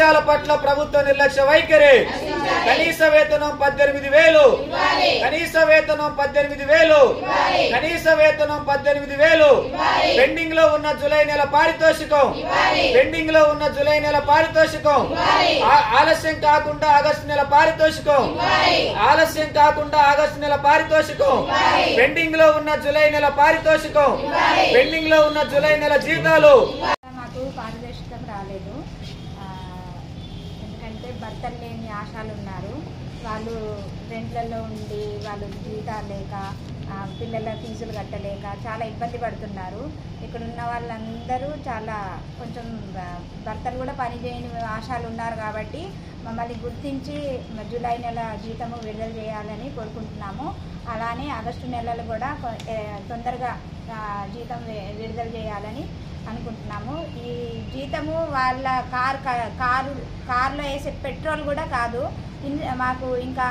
ఆశాల పట్ల ప్రభుత్వ నిర్లక్ష్య వైఖరి. కనీస వేతనం 18,000, కనీస వేతనం 18,000, కనీస వేతనం 18,000. పెండింగ్ లో ఉన్న జూలై నెల పారితోషికం, పెండింగ్ లో ఉన్న జూలై నెల పారితోషికం, ఆలస్యం కాకుండా ఆగస్టు నెల పారితోషికం, ఆలస్యం కాకుండా ఆగస్టు నెల పారితోషికం, పెండింగ్ లో ఉన్న జూలై నెల పారితోషికం, పెండింగ్ లో ఉన్న జూలై నెల జీతాలు. మాకు పారితోషికం రాలేదు, ఎందుకంటే భర్తలు లేని ఆశాలు ఉన్నారు. వాళ్ళు రెంట్లలో ఉండి వాళ్ళు జీతాలు లేక పిల్లల ఫీజులు కట్టలేక చాలా ఇబ్బంది పడుతున్నారు. ఇక్కడ ఉన్న వాళ్ళందరూ చాలా కొంచెం భర్తలు కూడా పనిచేయని ఆశాలు ఉన్నారు కాబట్టి మమ్మల్ని గుర్తించి జూలై నెల జీతము విడుదల చేయాలని కోరుకుంటున్నాము. అలానే ఆగస్టు నెలలు కూడా తొందరగా జీతం విడుదల చేయాలని అనుకుంటున్నాము. ఈ జీతము వాళ్ళ కారులో వేసే పెట్రోల్ కూడా కాదు. మాకు ఇంకా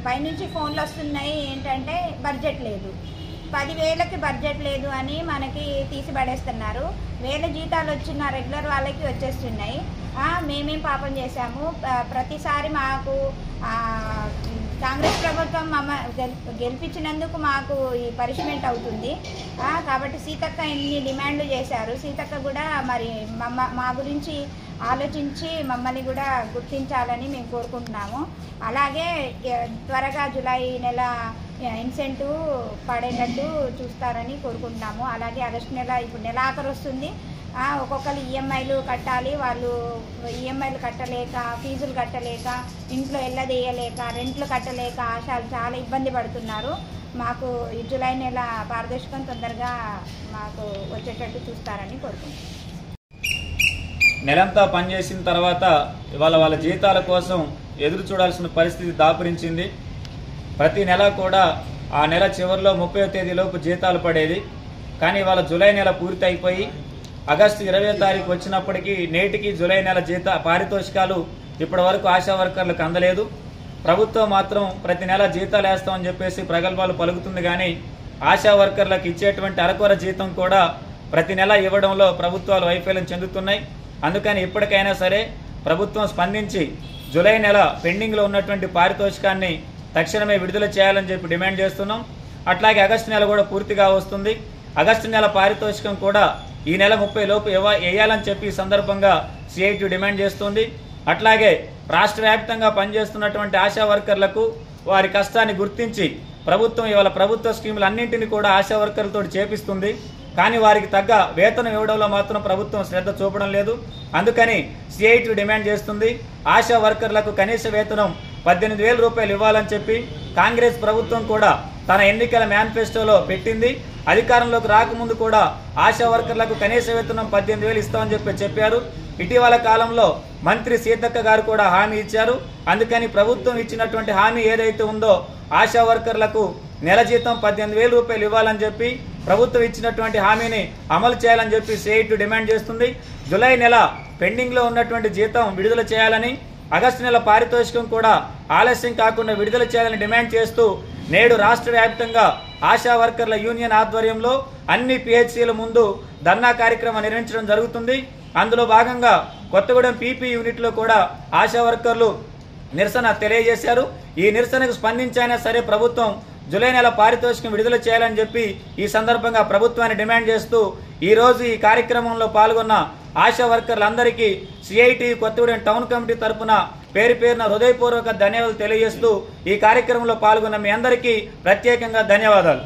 పైనుంచి ఫోన్లు వస్తున్నాయి ఏంటంటే బడ్జెట్ లేదు, 10,000కి బడ్జెట్ లేదు అని మనకి తీసి పడేస్తున్నారు. 1,000 జీతాలు వచ్చిన రెగ్యులర్ వాళ్ళకి వచ్చేస్తున్నాయి. మేమేం పాపం చేశాము? ప్రతిసారి మాకు కాంగ్రెస్ ప్రభుత్వం గెలిపించినందుకు మాకు ఈ పనిష్మెంట్ అవుతుంది. కాబట్టి సీతక్క ఎన్ని డిమాండ్లు చేశారు. సీతక్క కూడా మరి మా గురించి ఆలోచించి మమ్మల్ని కూడా గుర్తించాలని మేము కోరుకుంటున్నాము. అలాగే త్వరగా జూలై నెల ఇన్సెంటివ్ పడేటట్టు చూస్తారని కోరుకుంటున్నాము. అలాగే ఆగస్టు నెల ఇప్పుడు నెలాఖరు వస్తుంది. ఒక్కొక్కరు ఈఎంఐలు కట్టాలి. వాళ్ళు ఈఎంఐలు కట్టలేక, ఫీజులు కట్టలేక, ఇంట్లో ఎల్లదేయలేక, రెంట్లు కట్టలేక ఆశాలు చాలా ఇబ్బంది పడుతున్నారు. మాకు ఈ జూలై నెల పారదర్శకం తొందరగా మాకు వచ్చేటట్టు చూస్తారని కోరుకుంటున్నాం. నెలంతా పనిచేసిన తర్వాత ఇవాళ వాళ్ళ జీతాల కోసం ఎదురు చూడాల్సిన పరిస్థితి దాపురించింది. ప్రతి నెల కూడా ఆ నెల చివరిలో 30వ తేదీలోపు జీతాలు పడేది. కానీ ఇవాళ జూలై నెల పూర్తి అయిపోయి ఆగస్టు 20వ తారీఖు వచ్చినప్పటికీ నేటికి జూలై నెల పారితోషికాలు ఇప్పటి వరకు ఆశా వర్కర్లకు అందలేదు. ప్రభుత్వం మాత్రం ప్రతి నెల జీతాలు వేస్తామని చెప్పేసి ప్రగల్భాలు పలుకుతుంది. కానీ ఆశా వర్కర్లకు ఇచ్చేటువంటి అరకొర జీతం కూడా ప్రతి నెల ఇవ్వడంలో ప్రభుత్వాలు వైఫల్యం చెందుతున్నాయి. అందుకని ఇప్పటికైనా సరే ప్రభుత్వం స్పందించి జూలై నెల పెండింగ్లో ఉన్నటువంటి పారితోషికాన్ని తక్షణమే విడుదల చేయాలని చెప్పి డిమాండ్ చేస్తున్నాం. అట్లాగే ఆగస్టు నెల కూడా పూర్తిగా వస్తుంది. ఆగస్టు నెల పారితోషికం కూడా ఈ నెల 30 లోపు వేయాలని చెప్పి ఈ సందర్భంగా సిఐటి డిమాండ్ చేస్తుంది. అట్లాగే రాష్ట్ర వ్యాప్తంగా పనిచేస్తున్నటువంటి ఆశా వర్కర్లకు వారి కష్టాన్ని గుర్తించి ప్రభుత్వం ఇవాళ ప్రభుత్వ స్కీములన్నింటినీ కూడా ఆశా వర్కర్లతో చేపిస్తుంది. కానీ వారికి తగ్గ వేతనం ఇవ్వడంలో మాత్రం ప్రభుత్వం శ్రద్ధ చూపడం లేదు. అందుకని సిఐటి డిమాండ్ చేస్తుంది ఆశా వర్కర్లకు కనీస వేతనం 18,000 రూపాయలు ఇవ్వాలని చెప్పి కాంగ్రెస్ ప్రభుత్వం కూడా తన ఎన్నికల మేనిఫెస్టోలో పెట్టింది. అధికారంలోకి రాకముందు కూడా ఆశా వర్కర్లకు కనీస వేతనం 18,000 ఇస్తామని చెప్పారు. ఇటీవల కాలంలో మంత్రి సీతక్క గారు కూడా హామీ ఇచ్చారు. అందుకని ప్రభుత్వం ఇచ్చినటువంటి హామీ ఏదైతే ఉందో ఆశా వర్కర్లకు నెల జీతం 18,000 రూపాయలు ఇవ్వాలని చెప్పి ప్రభుత్వం ఇచ్చినటువంటి హామీని అమలు చేయాలని చెప్పి సిఐటి డిమాండ్ చేస్తుంది. జూలై నెల పెండింగ్లో ఉన్నటువంటి జీతం విడుదల చేయాలని, ఆగస్టు నెల పారితోషికం కూడా ఆలస్యం కాకుండా విడుదల చేయాలని డిమాండ్ చేస్తూ నేడు రాష్ట్ర వ్యాప్తంగా ఆశా వర్కర్ల యూనియన్ ఆధ్వర్యంలో అన్ని పిహెచ్సిల ముందు ధర్నా కార్యక్రమం నిర్వహించడం జరుగుతుంది. అందులో భాగంగా కొత్తగూడెం పీపీ యూనిట్లో కూడా ఆశా వర్కర్లు నిరసన తెలియజేశారు. ఈ నిరసనకు స్పందించైనా సరే ప్రభుత్వం జూలై నెల పారితోషికం విడుదల చేయాలని చెప్పి ఈ సందర్భంగా ప్రభుత్వాన్ని డిమాండ్ చేస్తూ ఈ రోజు ఈ కార్యక్రమంలో పాల్గొన్న ఆశా వర్కర్లందరికీ సిఐటి కొత్తగూడెం టౌన్ కమిటీ తరఫున పేరున హృదయపూర్వక ధన్యవాదాలు తెలియజేస్తూ ఈ కార్యక్రమంలో పాల్గొన్న మీ అందరికీ ప్రత్యేకంగా ధన్యవాదాలు.